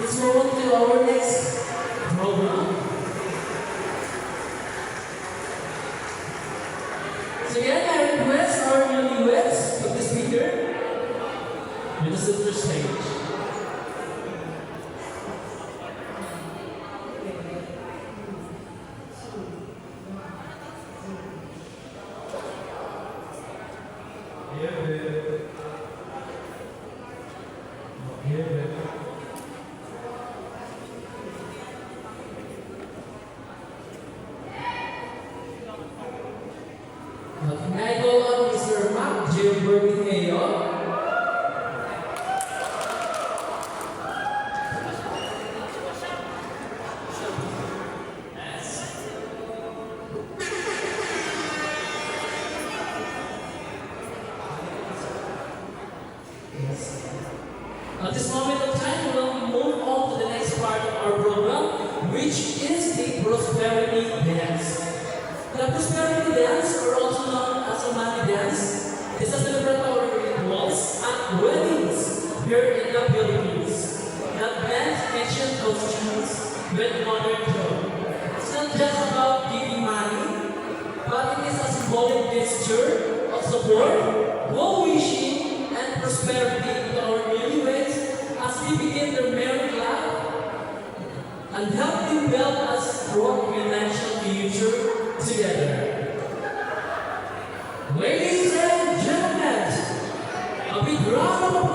let's move on to our next program. So again, I request our newlyweds to the speaker with the center stage. May I go on Mr. Mark Gilbert Mayo? At this moment of time, we will move on to the next part of our program, which is the prosperity dance. The prosperity dance, or also known as a money dance, is a celebratory rituals at weddings here in the Philippines that blends ancient costumes with modern clothes. It's not just about giving money, but it is a symbolic gesture of support, well-wishing, and prosperity to our newlyweds as we begin their married life and help them build a strong financial future together. Ladies and gentlemen, a big round of applause